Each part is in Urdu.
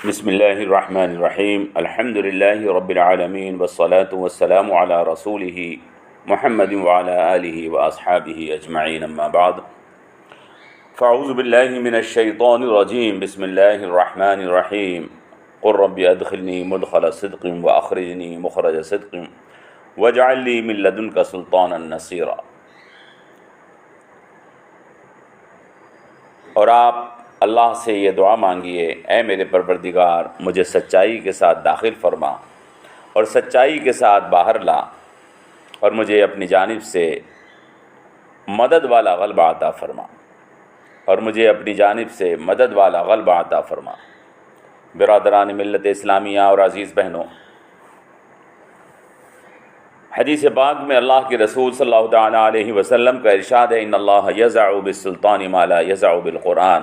بسم اللہ الرحمن الرحیم الحمد للہ رب العالمین والصلاة والسلام علی رسولہ محمد وعلی آلہ واصحابہ اجمعین اما بعد فاعوذ باللہ من الشیطان الرجیم بسم اللہ الرحمن الرحیم قل رب ادخلنی مدخل صدق واخرجنی مخرج صدق واجعل لی من لدنک سلطانا نصیرا۔ اور آپ اللہ سے یہ دعا مانگیے، اے میرے پروردگار مجھے سچائی کے ساتھ داخل فرما اور سچائی کے ساتھ باہر لا، اور مجھے اپنی جانب سے مدد والا غلبہ عطا فرما، اور مجھے اپنی جانب سے مدد والا غلبہ عطا فرما۔ برادران ملت اسلامیہ اور عزیز بہنوں، حدیث پاک میں اللہ کے رسول صلی اللہ تعالیٰ علیہ وسلم کا ارشاد ہے، ان اللہ یضع بالسلطان ما لا یضع بالقرآن،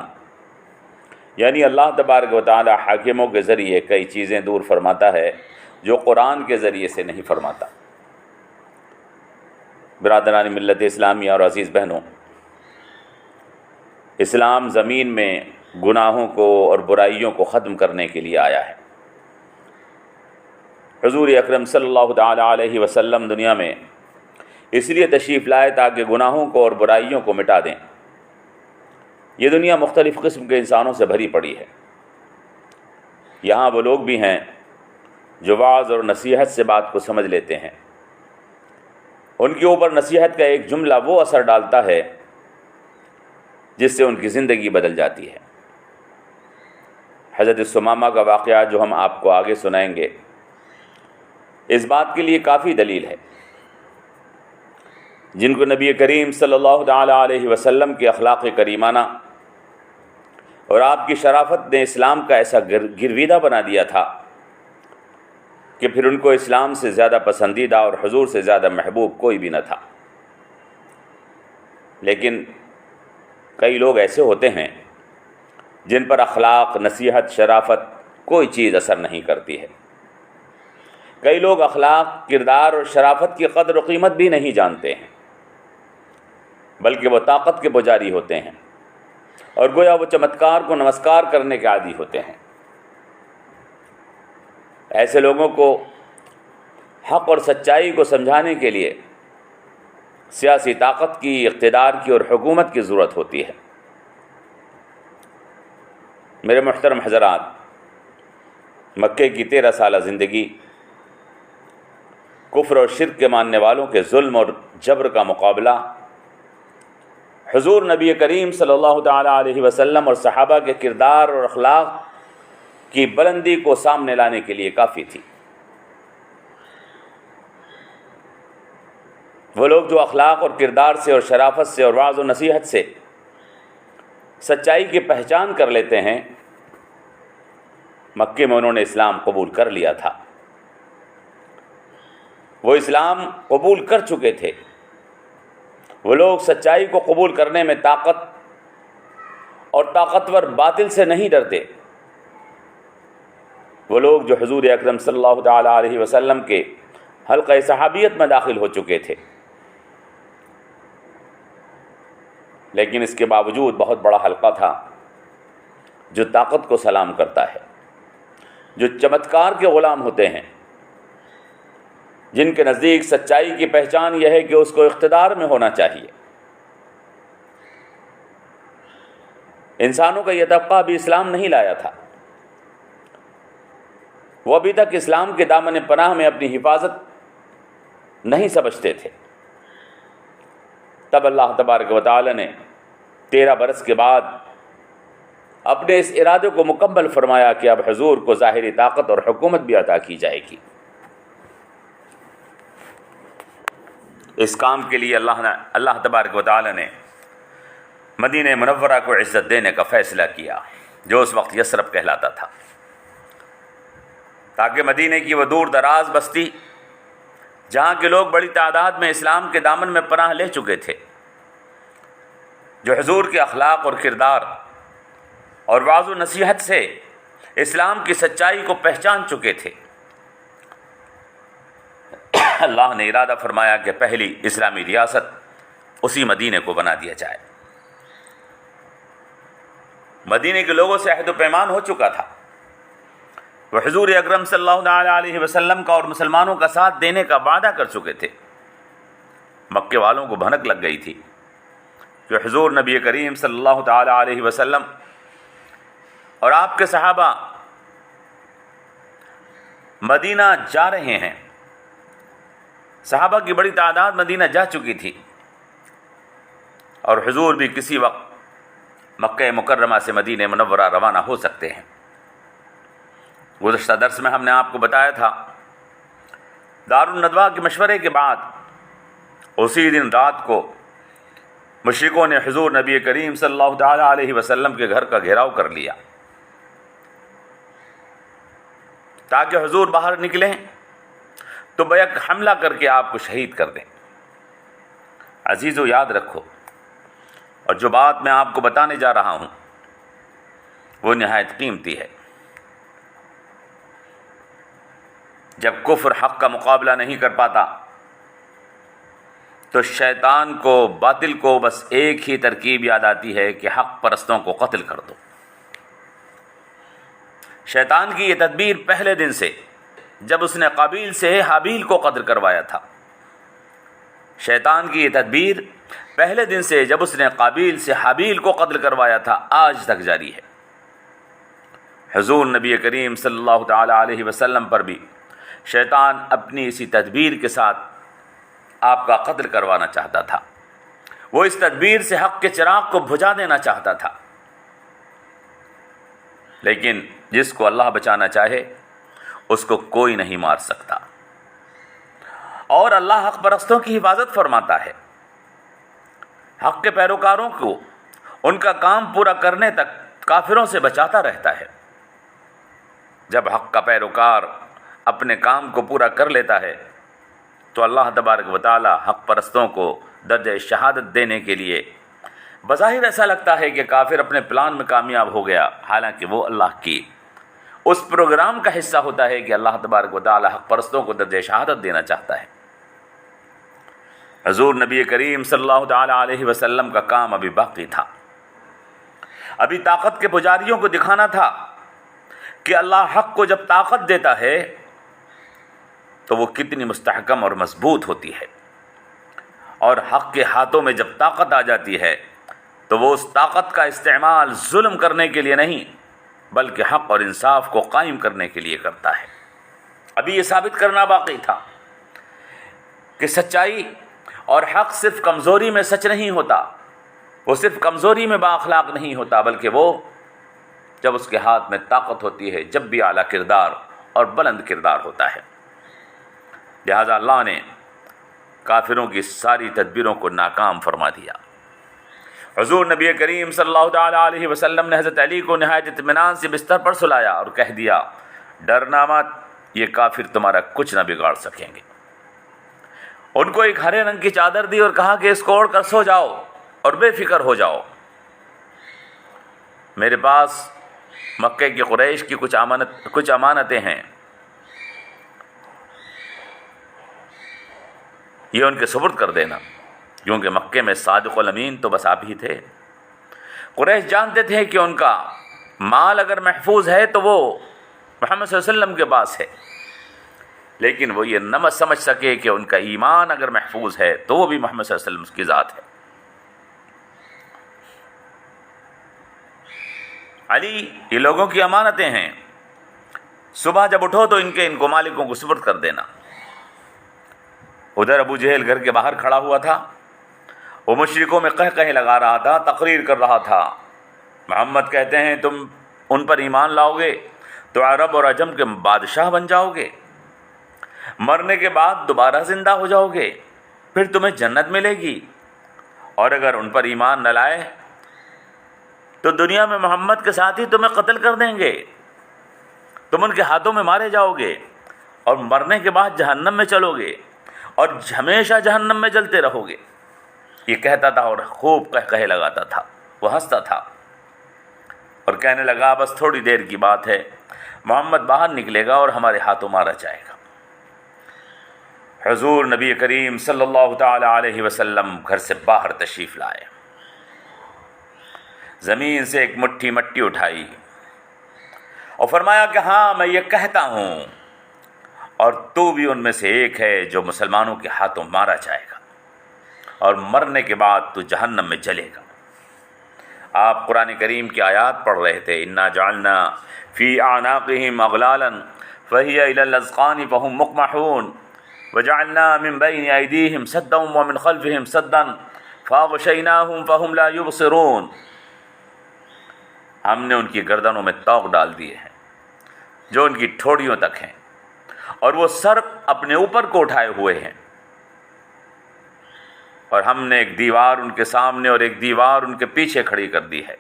یعنی اللہ تبارک و تعالی حاکموں کے ذریعے کئی چیزیں دور فرماتا ہے جو قرآن کے ذریعے سے نہیں فرماتا۔ برادران ملت اسلامیہ اور عزیز بہنوں، اسلام زمین میں گناہوں کو اور برائیوں کو ختم کرنے کے لیے آیا ہے۔ حضور اکرم صلی اللہ تعالیٰ علیہ وسلم دنیا میں اس لیے تشریف لائے تاکہ گناہوں کو اور برائیوں کو مٹا دیں۔ یہ دنیا مختلف قسم کے انسانوں سے بھری پڑی ہے۔ یہاں وہ لوگ بھی ہیں جو وعظ اور نصیحت سے بات کو سمجھ لیتے ہیں، ان کے اوپر نصیحت کا ایک جملہ وہ اثر ڈالتا ہے جس سے ان کی زندگی بدل جاتی ہے۔ حضرت ثمامہ کا واقعہ جو ہم آپ کو آگے سنائیں گے، اس بات کے لیے کافی دلیل ہے۔ جن کو نبی کریم صلی اللہ تعالیٰ علیہ وسلم کے اخلاق کریمانہ اور آپ کی شرافت نے اسلام کا ایسا گرویدہ بنا دیا تھا کہ پھر ان کو اسلام سے زیادہ پسندیدہ اور حضور سے زیادہ محبوب کوئی بھی نہ تھا۔ لیکن کئی لوگ ایسے ہوتے ہیں جن پر اخلاق، نصیحت، شرافت کوئی چیز اثر نہیں کرتی ہے۔ کئی لوگ اخلاق، کردار اور شرافت کی قدر و قیمت بھی نہیں جانتے ہیں، بلکہ وہ طاقت کے پجاری ہوتے ہیں اور گویا وہ چمتکار کو نمسکار کرنے کے عادی ہوتے ہیں۔ ایسے لوگوں کو حق اور سچائی کو سمجھانے کے لیے سیاسی طاقت کی، اقتدار کی اور حکومت کی ضرورت ہوتی ہے۔ میرے محترم حضرات، مکے کی 13 سالہ زندگی کفر اور شرک کے ماننے والوں کے ظلم اور جبر کا مقابلہ حضور نبی کریم صلی اللہ تعالیٰ علیہ وسلم اور صحابہ کے کردار اور اخلاق کی بلندی کو سامنے لانے کے لیے کافی تھی۔ وہ لوگ جو اخلاق اور کردار سے اور شرافت سے اور وعظ و نصیحت سے سچائی کی پہچان کر لیتے ہیں، مکے میں انہوں نے اسلام قبول کر لیا تھا۔ وہ اسلام قبول کر چکے تھے۔ وہ لوگ سچائی کو قبول کرنے میں طاقت اور طاقتور باطل سے نہیں ڈرتے۔ وہ لوگ جو حضور اکرم صلی اللہ تعالیٰ علیہ وسلم کے حلقہ صحابیت میں داخل ہو چکے تھے، لیکن اس کے باوجود بہت بڑا حلقہ تھا جو طاقت کو سلام کرتا ہے، جو چمتکار کے غلام ہوتے ہیں، جن کے نزدیک سچائی کی پہچان یہ ہے کہ اس کو اقتدار میں ہونا چاہیے۔ انسانوں کا یہ طبقہ بھی اسلام نہیں لایا تھا، وہ ابھی تک اسلام کے دامن پناہ میں اپنی حفاظت نہیں سمجھتے تھے۔ تب اللہ تبارک و تعالی نے 13 برس کے بعد اپنے اس ارادے کو مکمل فرمایا کہ اب حضور کو ظاہری طاقت اور حکومت بھی عطا کی جائے گی۔ اس کام کے لیے اللہ تبارک و تعالی نے مدینہ منورہ کو عزت دینے کا فیصلہ کیا، جو اس وقت یثرب کہلاتا تھا، تاکہ مدینہ کی وہ دور دراز بستی جہاں کے لوگ بڑی تعداد میں اسلام کے دامن میں پناہ لے چکے تھے، جو حضور کے اخلاق اور کردار اور وعظ و نصیحت سے اسلام کی سچائی کو پہچان چکے تھے، اللہ نے ارادہ فرمایا کہ پہلی اسلامی ریاست اسی مدینے کو بنا دیا جائے۔ مدینے کے لوگوں سے عہد و پیمان ہو چکا تھا وہ حضور اکرم صلی اللہ علیہ وسلم کا اور مسلمانوں کا ساتھ دینے کا وعدہ کر چکے تھے۔ مکے والوں کو بھنک لگ گئی تھی کہ حضور نبی کریم صلی اللہ تعالی علیہ وسلم اور آپ کے صحابہ مدینہ جا رہے ہیں۔ صحابہ کی بڑی تعداد مدینہ جا چکی تھی اور حضور بھی کسی وقت مکہ مکرمہ سے مدینہ منورہ روانہ ہو سکتے ہیں۔ گزشتہ درس میں ہم نے آپ کو بتایا تھا، دارالندوہ کے مشورے کے بعد اسی دن رات کو مشرکوں نے حضور نبی کریم صلی اللہ تعالی علیہ وسلم کے گھر کا گھیراؤ کر لیا تاکہ حضور باہر نکلیں تو بیک حملہ کر کے آپ کو شہید کر دیں۔ عزیزو، یاد رکھو، اور جو بات میں آپ کو بتانے جا رہا ہوں وہ نہایت قیمتی ہے۔ جب کفر حق کا مقابلہ نہیں کر پاتا تو شیطان کو، باطل کو بس ایک ہی ترکیب یاد آتی ہے کہ حق پرستوں کو قتل کر دو۔ شیطان کی یہ تدبیر پہلے دن سے، جب اس نے قابیل سے حابیل کو قتل کروایا تھا، شیطان کی یہ تدبیر پہلے دن سے جب اس نے قابیل سے حابیل کو قتل کروایا تھا، آج تک جاری ہے۔ حضور نبی کریم صلی اللہ تعالی علیہ وسلم پر بھی شیطان اپنی اسی تدبیر کے ساتھ آپ کا قتل کروانا چاہتا تھا۔ وہ اس تدبیر سے حق کے چراغ کو بجھا دینا چاہتا تھا، لیکن جس کو اللہ بچانا چاہے اس کو کوئی نہیں مار سکتا، اور اللہ حق پرستوں کی حفاظت فرماتا ہے۔ حق کے پیروکاروں کو ان کا کام پورا کرنے تک کافروں سے بچاتا رہتا ہے۔ جب حق کا پیروکار اپنے کام کو پورا کر لیتا ہے تو اللہ تبارک و تعالی حق پرستوں کو درجہ شہادت دینے کے لیے بظاہر ایسا لگتا ہے کہ کافر اپنے پلان میں کامیاب ہو گیا، حالانکہ وہ اللہ کی اس پروگرام کا حصہ ہوتا ہے کہ اللہ تبارک و تعالی حق پرستوں کو درجہ شہادت دینا چاہتا ہے۔ حضور نبی کریم صلی اللہ تعالی علیہ وسلم کا کام ابھی باقی تھا۔ ابھی طاقت کے پجاریوں کو دکھانا تھا کہ اللہ حق کو جب طاقت دیتا ہے تو وہ کتنی مستحکم اور مضبوط ہوتی ہے، اور حق کے ہاتھوں میں جب طاقت آ جاتی ہے تو وہ اس طاقت کا استعمال ظلم کرنے کے لیے نہیں بلکہ حق اور انصاف کو قائم کرنے کے لیے کرتا ہے۔ ابھی یہ ثابت کرنا باقی تھا کہ سچائی اور حق صرف کمزوری میں سچ نہیں ہوتا، وہ صرف کمزوری میں با اخلاق نہیں ہوتا، بلکہ وہ جب اس کے ہاتھ میں طاقت ہوتی ہے جب بھی اعلیٰ کردار اور بلند کردار ہوتا ہے۔ لہذا اللہ نے کافروں کی ساری تدبیروں کو ناکام فرما دیا۔ حضور نبی کریم صلی اللہ تعالی علیہ وسلم نے حضرت علی کو نہایت اطمینان سے بستر پر سلایا اور کہہ دیا، ڈرنا مت، یہ کافر تمہارا کچھ نہ بگاڑ سکیں گے۔ ان کو ایک ہرے رنگ کی چادر دی اور کہا کہ اس کو اوڑھ کر سو جاؤ اور بے فکر ہو جاؤ۔ میرے پاس مکے کی قریش کی کچھ امانتیں ہیں، یہ ان کے سپرد کر دینا، کیونکہ مکے میں صادق الامین تو بس آپ ہی تھے۔ قریش جانتے تھے کہ ان کا مال اگر محفوظ ہے تو وہ محمد صلی اللہ علیہ وسلم کے پاس ہے، لیکن وہ یہ نہ سمجھ سکے کہ ان کا ایمان اگر محفوظ ہے تو وہ بھی محمد صلی اللہ علیہ وسلم کی ذات ہے۔ علی، یہ لوگوں کی امانتیں ہیں، صبح جب اٹھو تو ان کو مالکوں کو سپرد کر دینا۔ ادھر ابو جہل گھر کے باہر کھڑا ہوا تھا، وہ مشرکوں میں قہقہے لگا رہا تھا، تقریر کر رہا تھا۔ محمد کہتے ہیں تم ان پر ایمان لاؤ گے تو عرب اور عجم کے بادشاہ بن جاؤ گے، مرنے کے بعد دوبارہ زندہ ہو جاؤ گے، پھر تمہیں جنت ملے گی، اور اگر ان پر ایمان نہ لائے تو دنیا میں محمد کے ساتھ ہی تمہیں قتل کر دیں گے، تم ان کے ہاتھوں میں مارے جاؤ گے، اور مرنے کے بعد جہنم میں چلو گے اور ہمیشہ جہنم میں جلتے رہو گے۔ یہ کہتا تھا اور خوب قہقہے لگاتا تھا۔ وہ ہنستا تھا اور کہنے لگا بس تھوڑی دیر کی بات ہے، محمد باہر نکلے گا اور ہمارے ہاتھوں مارا جائے گا۔ حضور نبی کریم صلی اللہ تعالی علیہ وسلم گھر سے باہر تشریف لائے، زمین سے ایک مٹھی مٹی اٹھائی اور فرمایا کہ ہاں میں یہ کہتا ہوں اور تو بھی ان میں سے ایک ہے جو مسلمانوں کے ہاتھوں مارا جائے گا اور مرنے کے بعد تو جہنم میں جلے گا۔ آپ قرآن کریم کی آیات پڑھ رہے تھے، انا جعلنا فی اعناقہم اغلالا فہی الی الاذقان فہم مقمحون وجعلنا من بین ایدیہم سدا ومن خلفہم سدا فاغشیناہم فہم لا یبصرون۔ ہم نے ان کی گردنوں میں طوق ڈال دیے ہیں جو ان کی ٹھوڑیوں تک ہیں، اور وہ سر اپنے اوپر کو اٹھائے ہوئے ہیں، اور ہم نے ایک دیوار ان کے سامنے اور ایک دیوار ان کے پیچھے کھڑی کر دی ہے،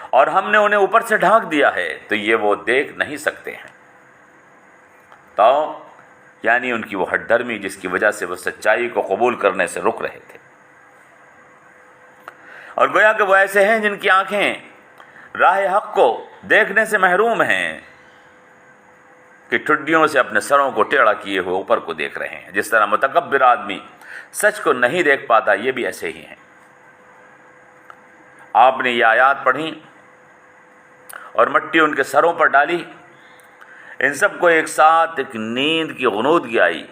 اور ہم نے انہیں اوپر سے ڈھانک دیا ہے تو یہ وہ دیکھ نہیں سکتے ہیں۔ تو یعنی ان کی وہ ہٹ دھرمی جس کی وجہ سے وہ سچائی کو قبول کرنے سے رک رہے تھے، اور گویا کہ وہ ایسے ہیں جن کی آنکھیں راہ حق کو دیکھنے سے محروم ہیں کہ ٹھڈیوں سے اپنے سروں کو ٹیڑھا کیے ہوئے اوپر کو دیکھ رہے ہیں۔ جس طرح متکبر آدمی سچ کو نہیں دیکھ پاتا، یہ بھی ایسے ہی ہیں۔ آپ نے یہ آیات پڑھی اور مٹی ان کے سروں پر ڈالی، ان سب کو ایک ساتھ ایک نیند کی غنودگی آئی،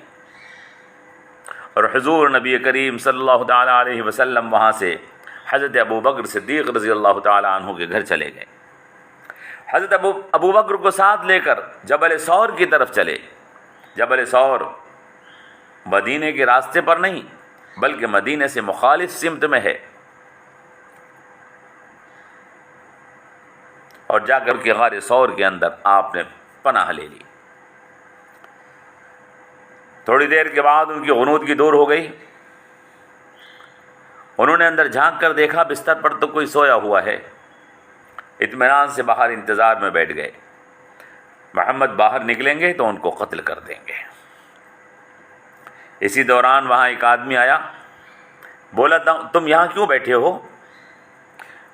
اور حضور نبی کریم صلی اللہ تعالیٰ علیہ وسلم وہاں سے حضرت ابو بکر صدیق رضی اللہ تعالیٰ عنہ کے گھر چلے گئے۔ حضرت ابو بکر کو ساتھ لے کر جبل ثور کی طرف چلے۔ جبل ثور مدینے کے راستے پر نہیں بلکہ مدینے سے مخالف سمت میں ہے، اور جا کر کے غار ثور کے اندر آپ نے پناہ لے لی۔ تھوڑی دیر کے بعد ان کی غنودگی دور ہو گئی، انہوں نے اندر جھانک کر دیکھا بستر پر تو کوئی سویا ہوا ہے، اطمینان سے باہر انتظار میں بیٹھ گئے۔ محمد باہر نکلیں گے تو ان کو قتل کر دیں گے۔ اسی دوران وہاں ایک آدمی آیا، بولا تم یہاں کیوں بیٹھے ہو؟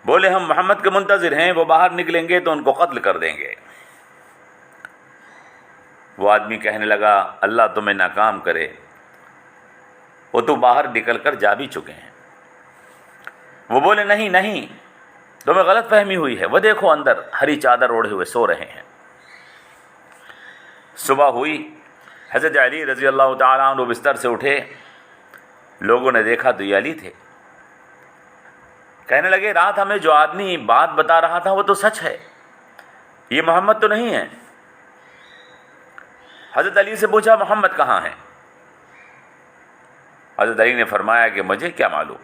بولے ہم محمد کے منتظر ہیں، وہ باہر نکلیں گے تو ان کو قتل کر دیں گے۔ وہ آدمی کہنے لگا اللہ تمہیں ناکام کرے، وہ تو باہر نکل کر جا بھی چکے ہیں۔ وہ بولے نہیں نہیں، تمہیں غلط فہمی ہوئی ہے، وہ دیکھو اندر ہری چادر اوڑھے ہوئے سو رہے ہیں۔ صبح ہوئی، حضرت علی رضی اللہ تعالیٰ عنہ بستر سے اٹھے، لوگوں نے دیکھا تو یہ علی تھے۔ کہنے لگے رات ہمیں جو آدمی بات بتا رہا تھا وہ تو سچ ہے، یہ محمد تو نہیں ہے۔ حضرت علی سے پوچھا محمد کہاں ہیں؟ حضرت علی نے فرمایا کہ مجھے کیا معلوم،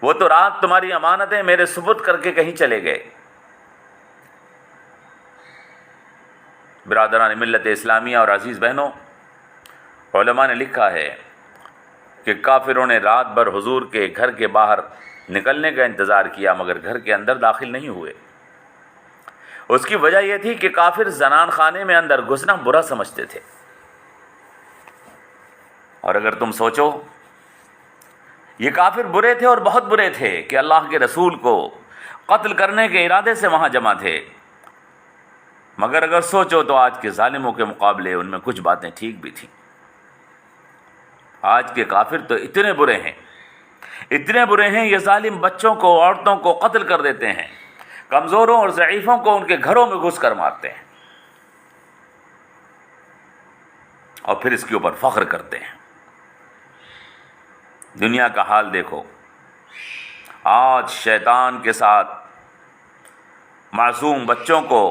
وہ تو رات تمہاری امانتیں میرے سپرد کر کے کہیں چلے گئے۔ برادران ملت اسلامیہ اور عزیز بہنوں، علماء نے لکھا ہے کہ کافروں نے رات بھر حضور کے گھر کے باہر نکلنے کا انتظار کیا مگر گھر کے اندر داخل نہیں ہوئے۔ اس کی وجہ یہ تھی کہ کافر زنان خانے میں اندر گھسنا برا سمجھتے تھے، اور اگر تم سوچو یہ کافر برے تھے اور بہت برے تھے کہ اللہ کے رسول کو قتل کرنے کے ارادے سے وہاں جمع تھے، مگر اگر سوچو تو آج کے ظالموں کے مقابلے ان میں کچھ باتیں ٹھیک بھی تھیں۔ آج کے کافر تو اتنے برے ہیں، اتنے برے ہیں، یہ ظالم بچوں کو عورتوں کو قتل کر دیتے ہیں، کمزوروں اور ضعیفوں کو ان کے گھروں میں گھس کر مارتے ہیں، اور پھر اس کے اوپر فخر کرتے ہیں۔ دنیا کا حال دیکھو، آج شیطان کے ساتھ معصوم بچوں کو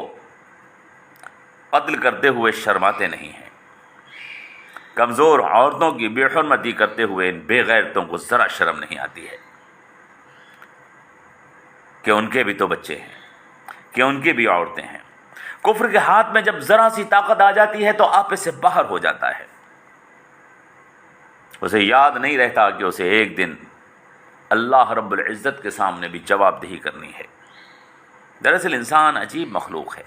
قتل کرتے ہوئے شرماتے نہیں ہیں، کمزور عورتوں کی بے حرمتی کرتے ہوئے ان بے غیرتوں کو ذرا شرم نہیں آتی ہے کہ ان کے بھی تو بچے ہیں، کہ ان کی بھی عورتیں ہیں۔ کفر کے ہاتھ میں جب ذرا سی طاقت آ جاتی ہے تو آپے سے باہر ہو جاتا ہے، اسے یاد نہیں رہتا کہ اسے ایک دن اللہ رب العزت کے سامنے بھی جواب دہی کرنی ہے۔ دراصل انسان عجیب مخلوق ہے،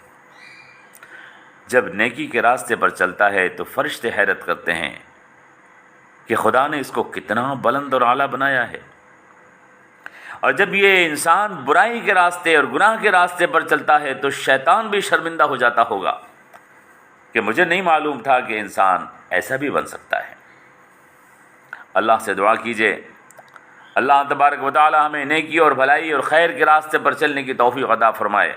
جب نیکی کے راستے پر چلتا ہے تو فرشتے حیرت کرتے ہیں کہ خدا نے اس کو کتنا بلند اور اعلیٰ بنایا ہے، اور جب یہ انسان برائی کے راستے اور گناہ کے راستے پر چلتا ہے تو شیطان بھی شرمندہ ہو جاتا ہوگا کہ مجھے نہیں معلوم تھا کہ انسان ایسا بھی بن سکتا ہے۔ اللہ سے دعا کیجئے اللہ تبارک و تعالی ہمیں نیکی اور بھلائی اور خیر کے راستے پر چلنے کی توفیق عطا فرمائے۔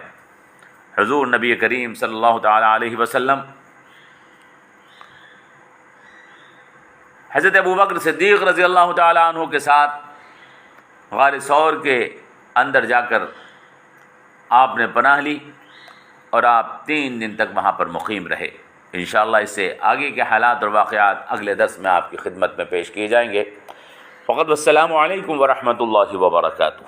حضور نبی کریم صلی اللہ تعالیٰ علیہ وسلم حضرت ابوبکر صدیق رضی اللہ تعالیٰ عنہ کے ساتھ غار ثور کے اندر جا کر آپ نے پناہ لی اور آپ 3 دن تک وہاں پر مقیم رہے۔ انشاءاللہ اس سے آگے کے حالات اور واقعات اگلے درس میں آپ کی خدمت میں پیش کیے جائیں گے۔ فقط والسلام علیکم ورحمۃ اللہ وبرکاتہ۔